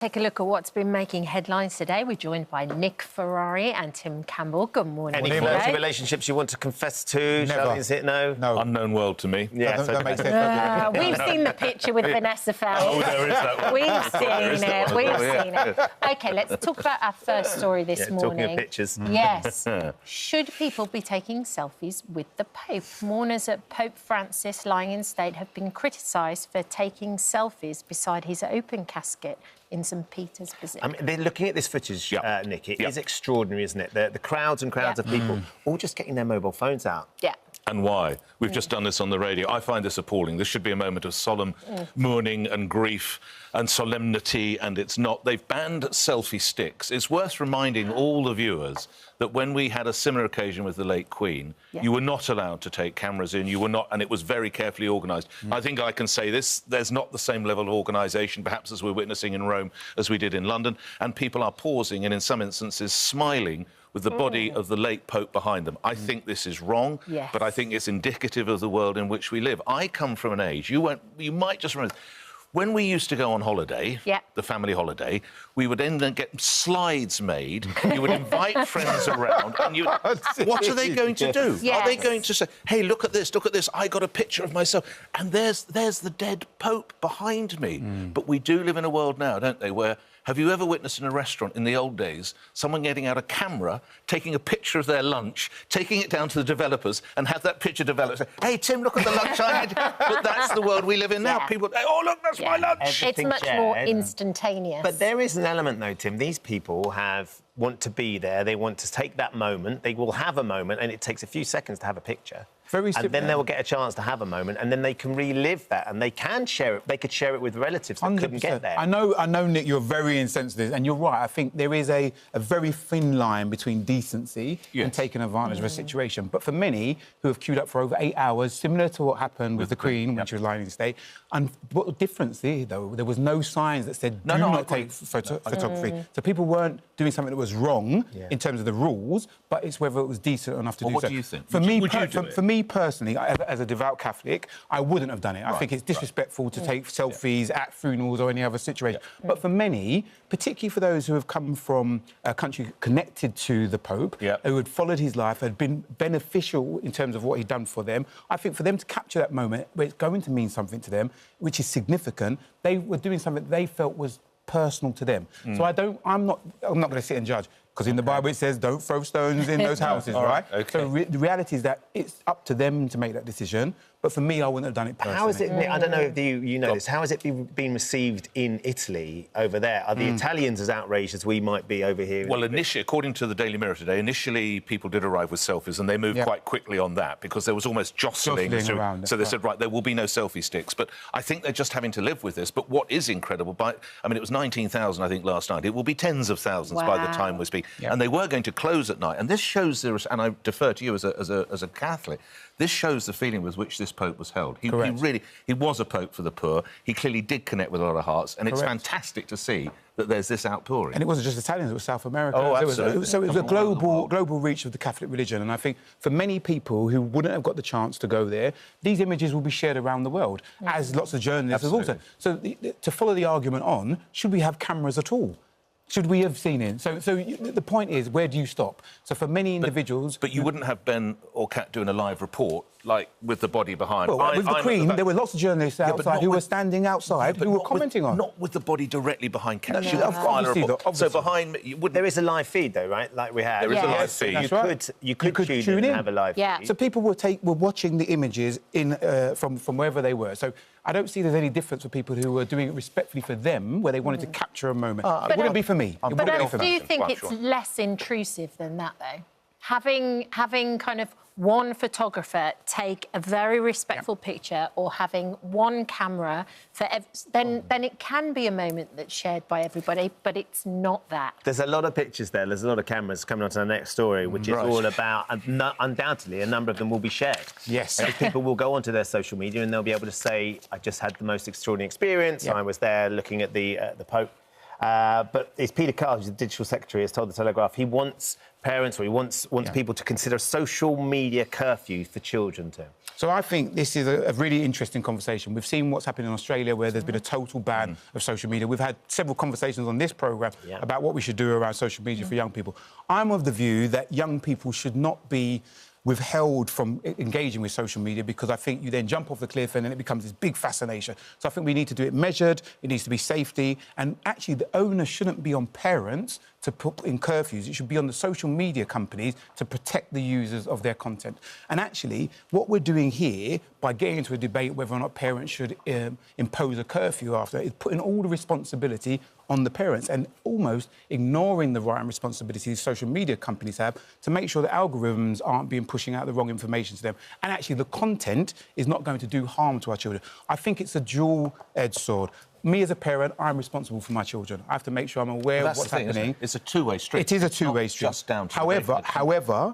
Take a look at what's been making headlines today. We're joined by Nick Ferrari and Tim Campbell. Good morning. Any flirty relationships you want to confess to? Never. Is it no? No. Unknown world to me. Yeah, that makes sense. We've seen the picture with Vanessa Fell. Oh, there is that one. We've seen it. We've seen it. OK, let's talk about our first story this morning. Talking of pictures. Yes. Should people be taking selfies with the Pope? Mourners at Pope Francis lying in state have been criticised for taking selfies beside his open casket in St Peter's Basilica. I mean, they're looking at this footage, Nick. It is extraordinary, isn't it? The crowds and crowds of people all just getting their mobile phones out. Yeah. And why? We've just done this on the radio. I find this appalling. This should be a moment of solemn mourning and grief and solemnity, and it's not. They've banned selfie sticks. It's worth reminding all the viewers that when we had a similar occasion with the late Queen, you were not allowed to take cameras in. You were not, and it was very carefully organised. I think I can say this, there's not the same level of organisation, perhaps as we're witnessing in Rome, as we did in London, and people are pausing and, in some instances, smiling with the body of the late Pope behind them. I think this is wrong, but I think it's indicative of the world in which we live. I come from an age, you might just remember, when we used to go on holiday, the family holiday, we would then get slides made, you would invite friends around, and what are they going to do? Are they going to say, hey, look at this, I got a picture of myself, and there's the dead Pope behind me. But we do live in a world now, don't they, where have you ever witnessed in a restaurant in the old days someone getting out a camera, taking a picture of their lunch, taking it down to the developers and have that picture developed? Say, hey, Tim, look at the lunch I had. But that's the world we live in now. People, oh, look, that's my lunch. It's much more instantaneous. But there is an element, though, Tim. These people want to be there. They want to take that moment. They will have a moment, and it takes a few seconds to have a picture. Very simple. And then they will get a chance to have a moment, and then they can relive that, and they can share it. They could share it with relatives that 100%. couldn't get there. I know, Nick, you're very insensitive, and you're right. I think there is a very thin line between decency and taking advantage of a situation. But for many who have queued up for over 8 hours, similar to what happened with the Queen when she was lying in state, and what the difference there, though, there was no signs that said do not take photography. So people weren't doing something that was wrong in terms of the rules, but it's whether it was decent enough to do so. What do you think? For me personally, as a devout Catholic, I wouldn't have done it. I think it's disrespectful to take selfies at funerals or any other situation. But for many, particularly for those who have come from a country connected to the Pope, who had followed his life, had been beneficial in terms of what he'd done for them, I think for them to capture that moment where it's going to mean something to them, which is significant, they were doing something they felt was personal to them. So I'm not going to sit and judge, because in the Bible it says don't throw stones in those houses, right? So the reality is that it's up to them to make that decision. But for me, I wouldn't have done it personally. How is it, Nick, I don't know if you know this, how has it been received in Italy over there? Are the Italians as outraged as we might be over here? Well, initially, according to the Daily Mirror today, initially people did arrive with selfies, and they moved quite quickly on that because there was almost jostling around. So they said, right, there will be no selfie sticks. But I think they're just having to live with this. But what is incredible, I mean, it was 19,000, I think, last night. It will be tens of thousands by the time we speak. And they were going to close at night. And this shows, and I defer to you as a Catholic, this shows the feeling with which this Pope was held. He was a Pope for the poor. He clearly did connect with a lot of hearts, and it's fantastic to see that there's this outpouring. And it wasn't just Italians, it was South America. Oh, absolutely. So it was a global reach of the Catholic religion, and I think for many people who wouldn't have got the chance to go there, these images will be shared around the world, as lots of journalists have also. So to follow the argument on, should we have cameras at all? Should we have seen it? So the point is, where do you stop? So for many individuals... But you wouldn't have Ben or Kat doing a live report, like, with the body behind. Well, with the Queen, there were lots of journalists outside who were standing outside who were commenting on. Not with the body directly behind Kat. Obviously. So behind me... There is a live feed, though, right? Like we have. There is a live feed. You could tune in and have a live feed. So people were watching the images from wherever they were. So I don't see there's any difference for people who were doing it respectfully for them, where they wanted to capture a moment. It wouldn't be for me. But I do think it's less intrusive than that, though. Having kind of one photographer take a very respectful picture, or having one camera for then it can be a moment that's shared by everybody, but it's not that. There's a lot of pictures there. There's a lot of cameras coming on to the next story, which is all about, undoubtedly, a number of them will be shared. Yes. People will go onto their social media and they'll be able to say, I just had the most extraordinary experience. I was there looking at the Pope. But it's Peter Carr, who's the digital secretary, has told the Telegraph he wants parents, or he wants people to consider social media curfews for children too. So I think this is a really interesting conversation. We've seen what's happened in Australia, where there's been a total ban of social media. We've had several conversations on this programme about what we should do around social media for young people. I'm of the view that young people should not be withheld from engaging with social media, because I think you then jump off the cliff and then it becomes this big fascination. So I think we need to do it measured, it needs to be safety, and actually the onus shouldn't be on parents to put in curfews. It should be on the social media companies to protect the users of their content. And actually, what we're doing here, by getting into a debate whether or not parents should impose a curfew after, is putting all the responsibility on the parents and almost ignoring the right and responsibilities social media companies have to make sure that algorithms aren't being pushing out the wrong information to them. And actually, the content is not going to do harm to our children. I think it's a dual-edged sword. Me as a parent, I'm responsible for my children. I have to make sure I'm aware of what's happening. It's a two-way street. It is a two-way street. Just down to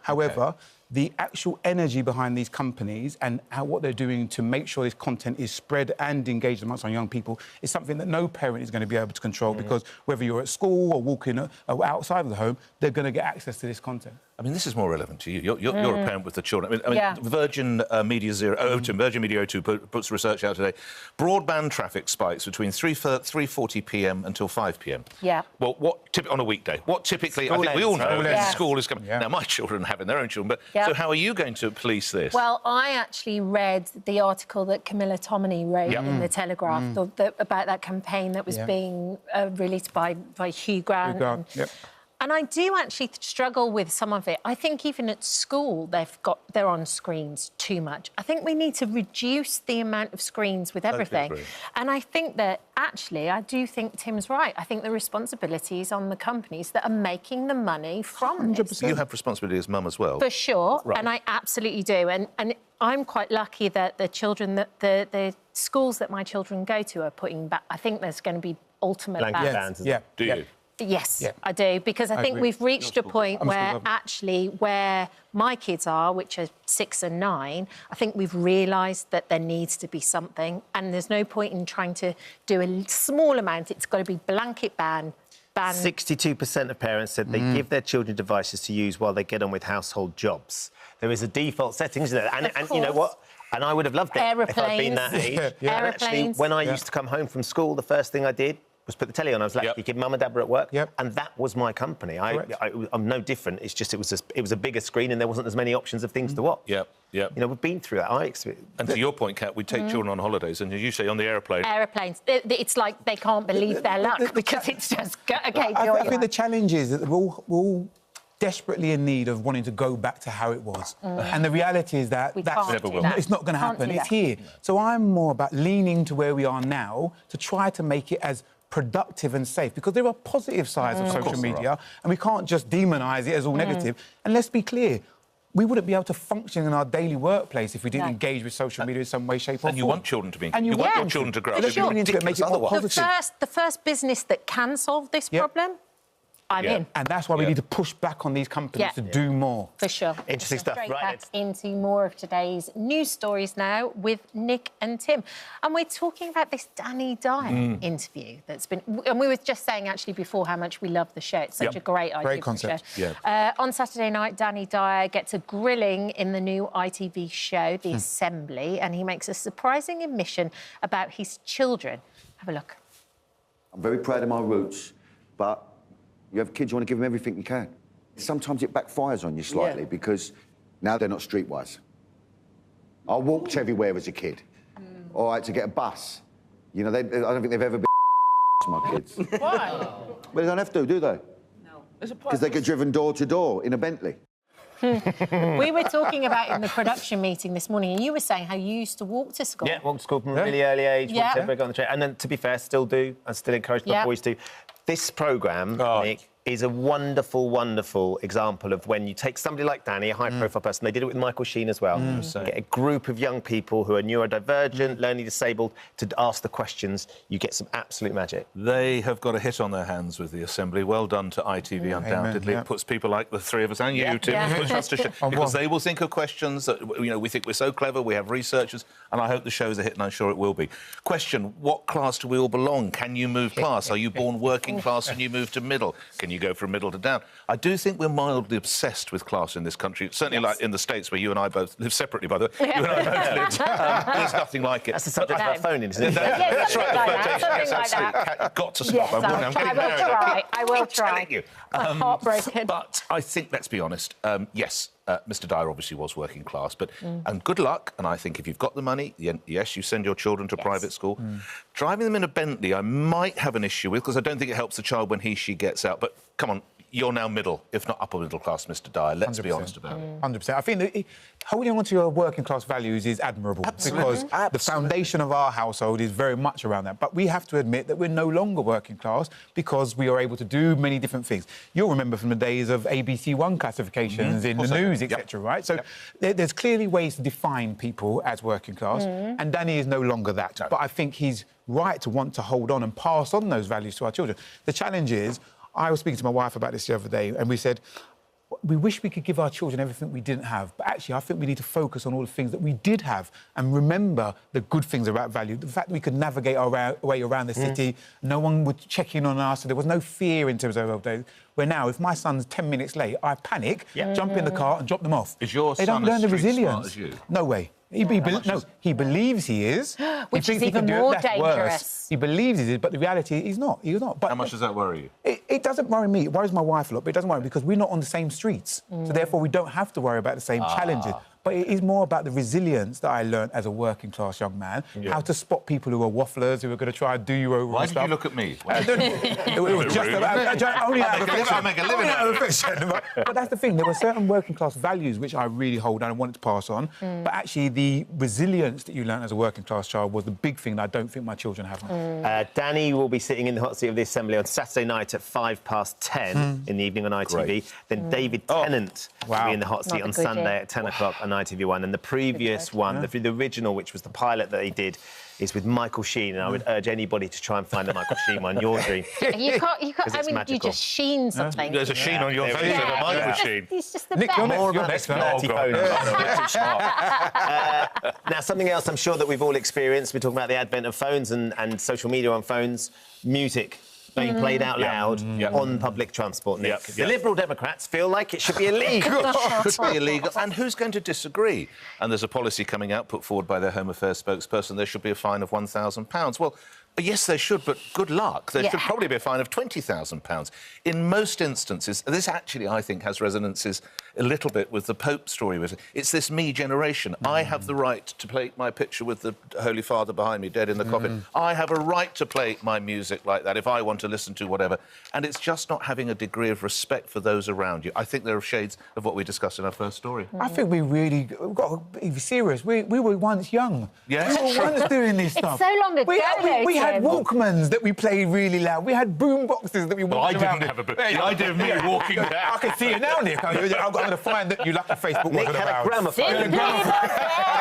However, the actual energy behind these companies and what they're doing to make sure this content is spread and engaged amongst our young people is something that no parent is going to be able to control, because whether you're at school or walking outside of the home, they're going to get access to this content. I mean, this is more relevant to you. You're a parent with the children. I mean, Virgin Media Virgin Media O2 puts research out today. Broadband traffic spikes between 3:40 p.m. until 5 p.m. Yeah. Well, on a weekday? What typically? I think we all know school is coming. Now, my children having their own children, but so how are you going to police this? Well, I actually read the article that Camilla Tominey wrote in the Telegraph about that campaign that was being released by Hugh Grant. And I do actually struggle with some of it. I think even at school, they're on screens too much. I think we need to reduce the amount of screens with everything. Totally agree. And I think that, actually, I do think Tim's right. I think the responsibility is on the companies that are making the money from this. You have responsibility as mum as well. For sure, right. And I absolutely do. And I'm quite lucky that the children, the schools that my children go to are putting back... I think there's going to be ultimate bans. Do you? Yes, I do, because I think we've reached a point where actually where my kids are, which are 6 and 9, I think we've realised that there needs to be something, and there's no point in trying to do a small amount. It's got to be blanket ban. 62% of parents said they give their children devices to use while they get on with household jobs. There is a default setting, isn't there? And you know what? And I would have loved it if I'd been that age. And actually, when I used to come home from school, the first thing I did was put the telly on. I was like, your mum and dad were at work, and that was my company. I'm no different. It's just it was a bigger screen and there wasn't as many options of things to watch. You know, we've been through that. And to your point, Kat, we take children on holidays, and as you say, on the aeroplane... Aeroplanes. It's like they can't believe their luck because it's just... OK, I think the challenge is that we're all desperately in need of wanting to go back to how it was. And the reality is that it's not going to happen. It's here. So I'm more about leaning to where we are now to try to make it as productive and safe, because there are positive sides of social media, and we can't just demonise it as all negative. And let's be clear, we wouldn't be able to function in our daily workplace if we didn't engage with social media in some way, shape or form. And you want children to be... And you want your children to grow up. Sure. Make it more positive. The first business that can solve this problem, I'm in. And that's why we need to push back on these companies to do more. For sure. Interesting stuff. Straight back into more of today's news stories now with Nick and Tim. And we're talking about this Danny Dyer interview that's been... And we were just saying, actually, before how much we love the show. It's such a great idea. Great concept. On Saturday night, Danny Dyer gets a grilling in the new ITV show, The Assembly, and he makes a surprising admission about his children. Have a look. I'm very proud of my roots, but... You have kids, you want to give them everything you can. Sometimes it backfires on you slightly because now they're not streetwise. I walked everywhere as a kid, all right, to get a bus. You know, I don't think they've ever been my kids. Why? Well, they don't have to, do they? No. Because they get driven door to door in a Bentley. We were talking about in the production meeting this morning, and you were saying how you used to walk to school. Yeah, walked to school from a really early age, walked everywhere, got on the train. And then, to be fair, still do. I still encourage my boys to. This programme, Nick, is a wonderful, wonderful example of when you take somebody like Danny, a high-profile person, they did it with Michael Sheen as well, get a group of young people who are neurodivergent, learning disabled, to ask the questions, you get some absolute magic. They have got a hit on their hands with The Assembly. Well done to ITV, undoubtedly. It puts people like the three of us and you, Tim, puts us to shame, because they will think of questions that, you know, we think we're so clever, we have researchers, and I hope the show's a hit, and I'm sure it will be. Question, what class do we all belong? Can you move class? Are you born working class and you move to middle? Can you go from middle to down. I do think we're mildly obsessed with class in this country. Certainly, like in the States, where you and I both live separately, by the way. You and I both live. There's nothing like it. That's the subject of our phone, isn't it? That's right. Something like that. You've got to stop. I will try. I'm heartbroken. But I think, let's be honest, yes, Mr. Dyier obviously was working class, but and good luck. And I think if you've got the money, yes, you send your children to private school. Driving them in a Bentley, I might have an issue with, because I don't think it helps the child when she gets out. But come on, you're now middle, if not upper middle class, Mr. Dyier. Let's be honest about it. 100%. I think that holding on to your working class values is admirable. Because the foundation of our household is very much around that. But we have to admit that we're no longer working class because we are able to do many different things. You'll remember from the days of ABC1 classifications in the news, etc., right? So there's clearly ways to define people as working class, and Danny is no longer that. But I think he's right to want to hold on and pass on those values to our children. The challenge is, I was speaking to my wife about this the other day, and we said, we wish we could give our children everything we didn't have. But actually, I think we need to focus on all the things that we did have and remember the good things about value. The fact that we could navigate our way around the city, no one would check in on us, so there was no fear in terms of old days. Where now, if my son's 10 minutes late, I panic, jump in the car and drop them off. Is your they don't son learn the as street resilience. smart as you? No way. He believes he is. Which he is thinks he even can do it. more That's dangerous. Worse. He believes he is, but the reality, he's not. He's not. But how much does that worry you? It doesn't worry me. It worries my wife a lot, but it doesn't worry me because we're not on the same streets. So therefore, we don't have to worry about the same challenges. But it is more about the resilience that I learned as a working-class young man, how to spot people who are wafflers, who are going to try and do you over. Why did you look at me? It was just about... only out of affection. I make a living out of affection. But that's the thing. There were certain working-class values which I really hold and I wanted to pass on. But actually, the resilience that you learn as a working-class child was the big thing that I don't think my children have. Danny will be sitting in the hot seat of the Assembly on Saturday night at 10:05 in the evening on ITV. Great. Then David Tennant will be in the hot seat on Sunday at 10 o'clock on ITV1. And the previous one, the original, which was the pilot that he did, is with Michael Sheen. And I would urge anybody to try and find the Michael Sheen one, Your Dream. You can't I mean, magical. you just sheen something. There's a sheen on your face of a Michael Sheen. He's just the Nick, best. you're next. Now, something else I'm sure that we've all experienced, we're talking about the advent of phones and social media on phones, music being played out loud on public transport, Nick. The Liberal Democrats feel like it should be illegal. It should be illegal. And who's going to disagree? And there's a policy coming out put forward by their Home Affairs spokesperson. There should be a fine of £1,000. Well, yes, they should, but good luck. There should probably be a fine of £20,000. In most instances, this actually, I think, has resonances a little bit with the Pope story. It's this me generation. I have the right to play my picture with the Holy Father behind me, dead in the coffin. I have a right to play my music like that if I want to listen to whatever. And it's just not having a degree of respect for those around you. I think there are shades of what we discussed in our first story. I think we've got to be serious. We were once young. Yes. We were once doing this stuff. It's so long ago, we had Walkmans that we played really loud. We had boom boxes that we walked around. I didn't have a boom. The idea of me walking down. I can see it now, Nick. I'm going to find that you lucky Facebook Nick wasn't had around. a gramophone.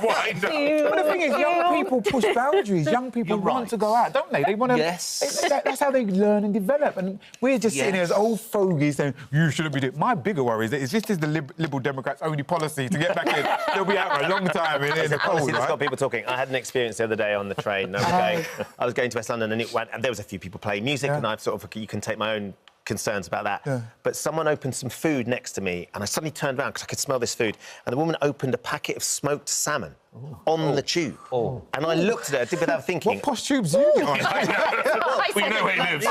But the thing is, young people push boundaries. Young people want to go out, don't they? They want to... Yes. That's how they learn and develop. And we're just sitting here as old fogies saying, you shouldn't be doing... My bigger worry is that it's just the Liberal Democrats' only policy to get back in. They'll be out for a long time in the cold, That's got people talking. I had an experience the other day on the train. I was going to West London and there was a few people playing music and I've sort of... You can take my own concerns about that. But someone opened some food next to me and I suddenly turned around because I could smell this food and the woman opened a packet of smoked salmon on the tube. And I looked at her, did without thinking... What posh tubes do you get on? We know where he lives.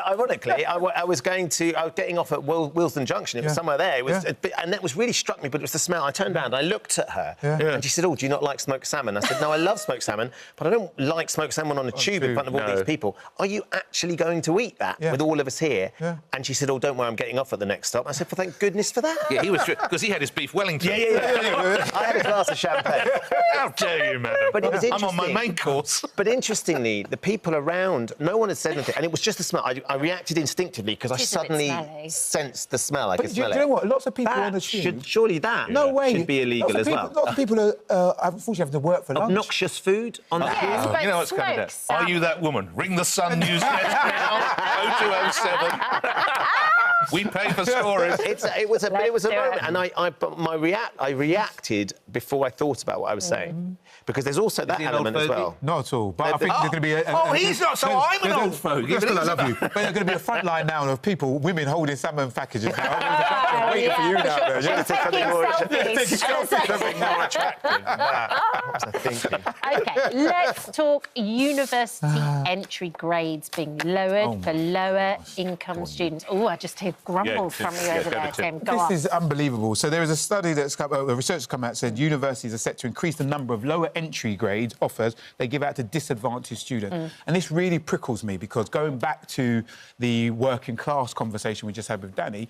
Ironically, I was getting off at Wilson Junction. It was somewhere there. It was, and that was really struck me, but it was the smell. I turned around, I looked at her, and she said, "Oh, do you not like smoked salmon?" I said, "No, I love smoked salmon, but I don't like smoked salmon on a tube in front of all these people. Are you actually going to eat that with all of us here?" And she said, "Oh, don't worry, I'm getting off at the next stop." I said, "Well, thank goodness for that." Yeah, he was... Because he had his beef Wellington. I had a glass of champagne. How dare you, madam? But it was interesting. I'm on my main course. But interestingly, the people around, no one had said anything, and it was just the smell. I reacted instinctively because I suddenly sensed the smell. I could smell it. Do you know what? Lots of people on the tube... Surely that should be illegal as well. Lots of people are unfortunately having to work for lunch. Obnoxious food on the tube. You know what's coming down? Are you that woman? Ring the Sun News desk now. 0207. We pay for stories. It was a moment, and I reacted before I thought about what I was saying, because there's also that element as well. Not at all. But I think there's going to be he's not. So I'm an old fogey. I love you. But there's going to be a front line now of people, women holding salmon packages. Waiting for you now. Taking selfies. More attractive. OK, let's talk university entry grades being lowered for lower-income students. Oh, I just hear grumbles from you over there, Tim. This is unbelievable. So there is a study that's come, the research has come out, said universities are set to increase the number of lower entry grades offers they give out to disadvantaged students. And this really prickles me, because going back to the working class conversation we just had with Danny,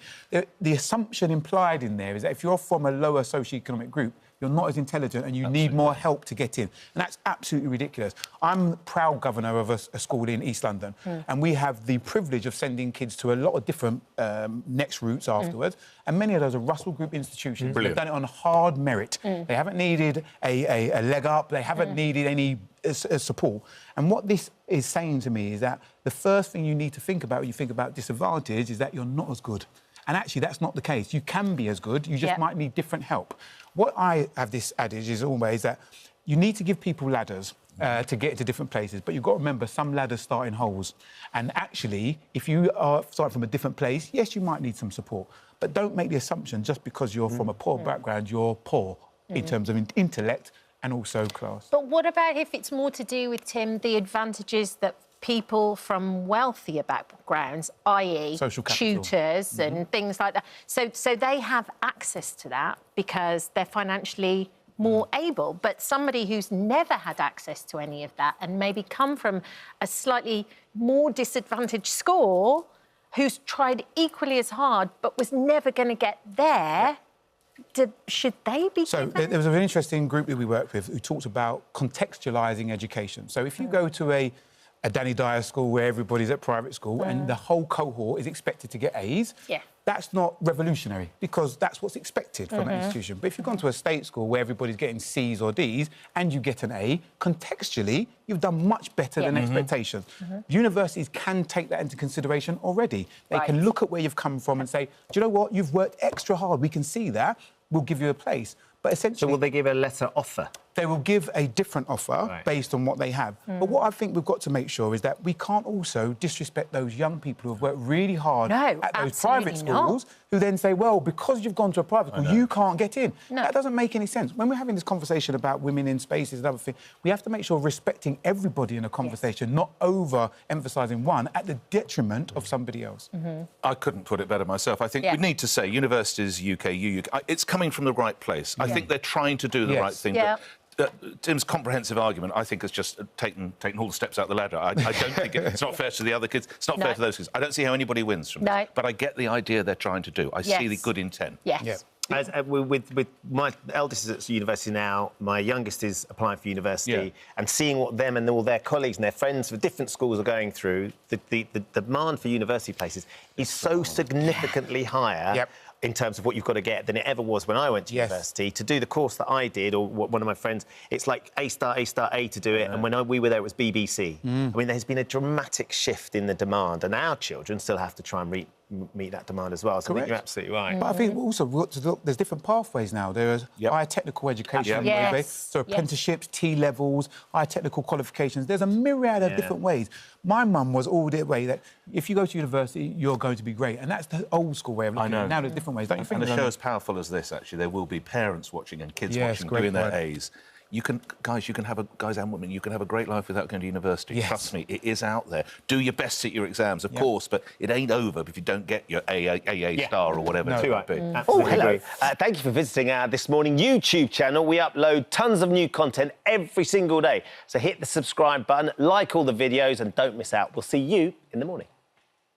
the assumption implied in there is that if you're from a lower socioeconomic group, you're not as intelligent and you need more help to get in. And that's absolutely ridiculous. I'm proud governor of a school in East London, and we have the privilege of sending kids to a lot of different next routes afterwards, and many of those are Russell Group institutions. They've done it on hard merit. They haven't needed a leg up, they haven't needed any support. And what this is saying to me is that the first thing you need to think about when you think about disadvantage is that you're not as good. And actually, that's not the case. You can be as good, you just might need different help. What I have this adage is always that you need to give people ladders to get to different places, but you've got to remember some ladders start in holes. And actually, if you are starting from a different place, yes, you might need some support, but don't make the assumption just because you're from a poor background, you're poor in terms of intellect and also class. But what about if it's more to do with, Tim, the advantages that people from wealthier backgrounds, i.e. tutors and things like that, so they have access to that because they're financially more able. But somebody who's never had access to any of that and maybe come from a slightly more disadvantaged school, who's tried equally as hard but was never going to get there, should they be So there was an interesting group that we worked with who talked about contextualising education. So if you go to a Danny Dyier school where everybody's at private school and the whole cohort is expected to get A's, that's not revolutionary, because that's what's expected from an institution. But if you've gone to a state school where everybody's getting C's or D's and you get an A, contextually, you've done much better than expectations. Universities can take that into consideration already. They can look at where you've come from and say, do you know what, you've worked extra hard, we can see that, we'll give you a place. But essentially... So will they give a lesser offer? They will give a different offer based on what they have. But what I think we've got to make sure is that we can't also disrespect those young people who have worked really hard at those private schools who then say, well, because you've gone to a private school, you can't get in. That doesn't make any sense. When we're having this conversation about women in spaces and other things, we have to make sure we're respecting everybody in a conversation, not over-emphasising one at the detriment of somebody else. I couldn't put it better myself. I think we need to say universities, UK, it's coming from the right place. I think they're trying to do the right thing. But Tim's comprehensive argument, I think, has just taken all the steps out the ladder. I don't think it's not fair to the other kids. It's not fair to those kids. I don't see how anybody wins from this. But I get the idea they're trying to do. I see the good intent. As, with my eldest is at university now, my youngest is applying for university, and seeing what them and all their colleagues and their friends for different schools are going through, the demand for university places is so significantly higher in terms of what you've got to get than it ever was when I went to university. To do the course that I did, or one of my friends, it's like A star, A to do it, and when we were there, it was BBC. I mean, there's been a dramatic shift in the demand, and our children still have to try and meet that demand as well. So I think you're absolutely right. But I think also we've got to look, there's different pathways now. There's higher technical education, so apprenticeships, T-levels, higher technical qualifications. There's a myriad of different ways. My mum was all the way that if you go to university, you're going to be great. And that's the old school way of looking at it. Now there's different ways, don't you think? And a show as powerful as this, actually, there will be parents watching and kids watching, doing their A's. Guys and women, you can have a great life without going to university. Trust me, it is out there. Do your best at your exams, of course, but it ain't over if you don't get your AA star or whatever it might be. Oh, hello. Thank you for visiting our This Morning YouTube channel. We upload tons of new content every single day. So hit the subscribe button, like all the videos, and don't miss out. We'll see you in the morning.